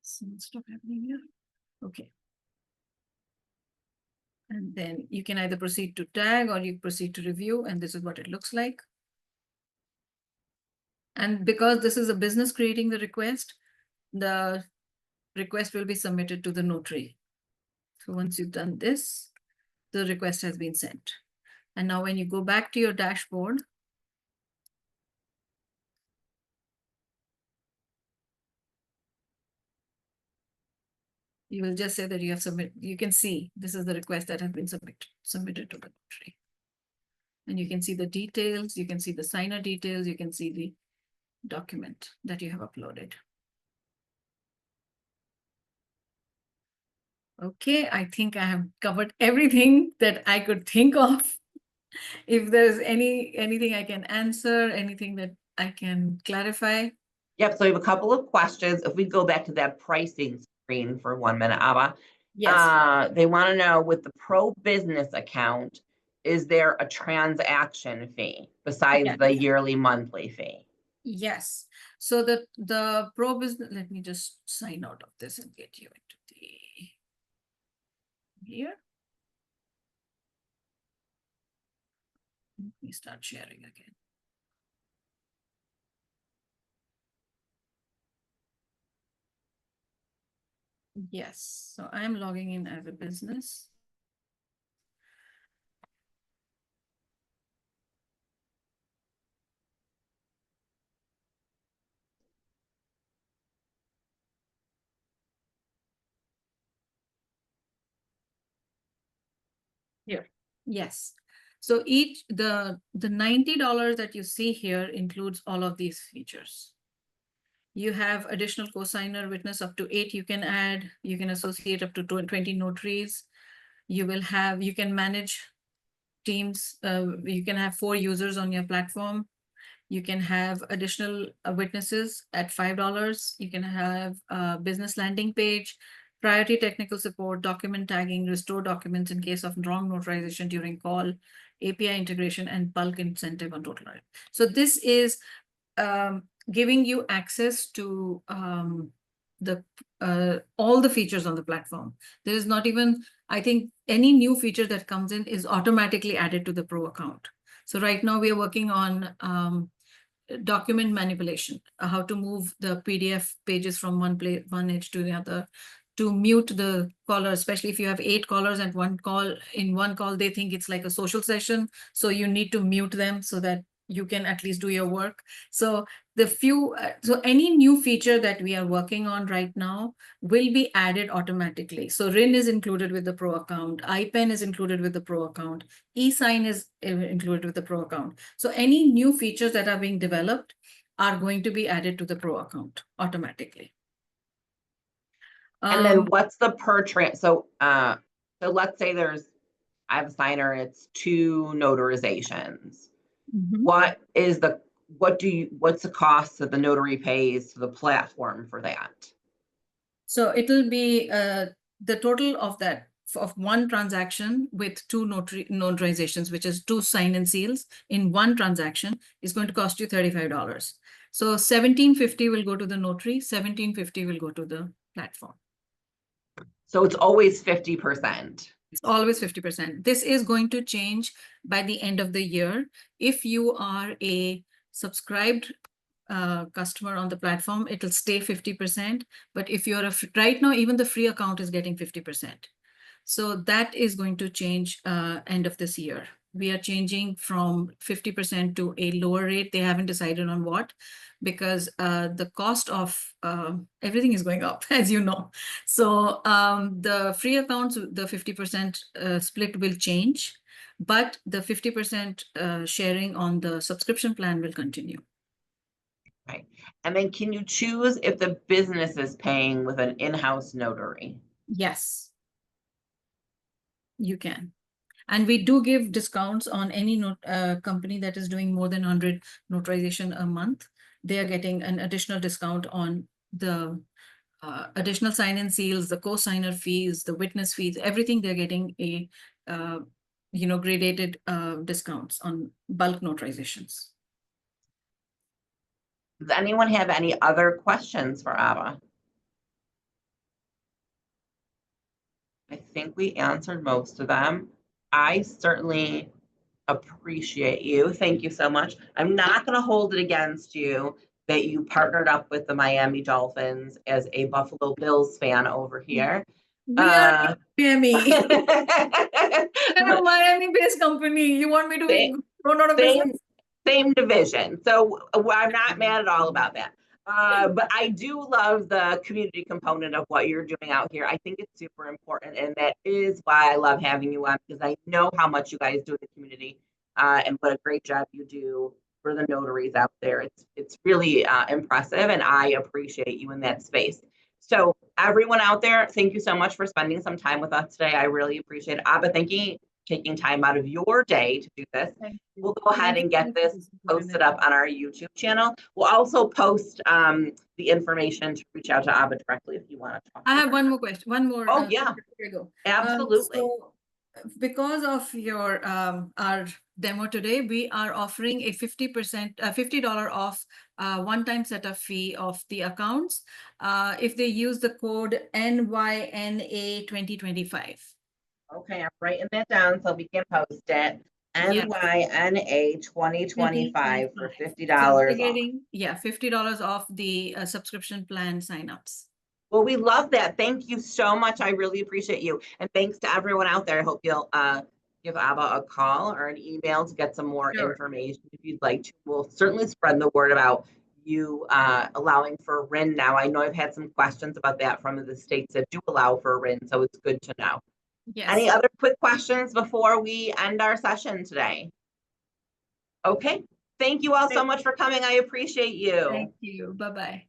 Some stuff happening here. Okay. And then you can either proceed to tag or you proceed to review, and this is what it looks like. And because this is a business creating the request will be submitted to the notary. So once you've done this, the request has been sent. And now when you go back to your dashboard, you will just say that you have submitted. You can see this is the request that has been submitted to the notary. And you can see the details, you can see the signer details, you can see the document that you have uploaded. Okay, I think I have covered everything that I could think of. If there's anything I can answer, anything that I can clarify. Yep, so we have a couple of questions. If we go back to that pricing screen for 1 minute, Abha. Yes. They want to know, with the pro business account, is there a transaction fee besides Yes. the yearly monthly fee? Yes. So the pro business, let me just sign out of this and get you into the here. Let me start sharing again. Yes, so I'm logging in as a business. Here, yes. So the $90 that you see here includes all of these features. You have additional cosigner witness up to 8 you can add. You can associate up to 20 notaries. You can manage teams. You can have 4 users on your platform. You can have additional witnesses at $5. You can have a business landing page, priority technical support, document tagging, restore documents in case of wrong notarization during call, API integration, and bulk incentive on total. So this is giving you access to all the features on the platform. There is not even, I think, any new feature that comes in is automatically added to the pro account. So right now we are working on document manipulation, how to move the PDF pages from one edge to the other. to mute the caller, especially if you have 8 callers and one call, they think it's like a social session. So you need to mute them so that you can at least do your work. So so any new feature that we are working on right now will be added automatically. So RIN is included with the Pro account, iPen is included with the Pro account, eSign is included with the Pro account. So any new features that are being developed are going to be added to the Pro account automatically. And then what's the per so let's say I have a signer, it's 2 notarizations. What is what's the cost that the notary pays to the platform for that? So it'll be the total of that of one transaction with 2 notarizations, which is 2 sign and seals in one transaction, is going to cost you $35. So $17.50 will go to the notary, $17.50 will go to the platform. So it's always 50%. It's always 50%. This is going to change by the end of the year. If you are a subscribed customer on the platform, it'll stay 50%. But if you're right now, even the free account is getting 50%. So that is going to change end of this year. We are changing from 50% to a lower rate. They haven't decided on what, because the cost of everything is going up, as you know. So the free accounts, the 50% split will change, but the 50% sharing on the subscription plan will continue. Right. And then can you choose if the business is paying with an in-house notary? Yes, you can. And we do give discounts on any company that is doing more than 100 notarization a month. They are getting an additional discount on the additional sign-in seals, the co-signer fees, the witness fees, everything. They're getting a gradated discounts on bulk notarizations. Does anyone have any other questions for Abha? I think we answered most of them. I certainly appreciate you. Thank you so much. I'm not going to hold it against you that you partnered up with the Miami Dolphins as a Buffalo Bills fan over here. We are Miami. I'm a Miami-based company. You want me to run out of business? Same division. So I'm not mad at all about that. But I do love the community component of what you're doing out here. I think it's super important. And that is why I love having you on, because I know how much you guys do in the community and what a great job you do for the notaries out there. It's really impressive, and I appreciate you in that space. So everyone out there, thank you so much for spending some time with us today. I really appreciate it. Abha, thank you taking time out of your day to do this. We'll go ahead and get this posted up on our YouTube channel. We'll also post the information to reach out to Abha directly if you want to talk. I have one more question. One more. Oh, yeah. Here we go. Absolutely. So because of your our demo today, we are offering a $50 off one-time setup fee of the accounts if they use the code NYNA2025. Okay, I'm writing that down so we can post it. NYNA 2025 for $50 off. Yeah, $50 off the subscription plan signups. Well, we love that. Thank you so much. I really appreciate you. And thanks to everyone out there. I hope you'll give Abha a call or an email to get some more information if you'd like to. We'll certainly spread the word about you allowing for RIN now. I know I've had some questions about that from the states that do allow for RIN, so it's good to know. Yes. Any other quick questions before we end our session today? Okay. Thank you all so much for coming. I appreciate you. Thank you. Bye-bye.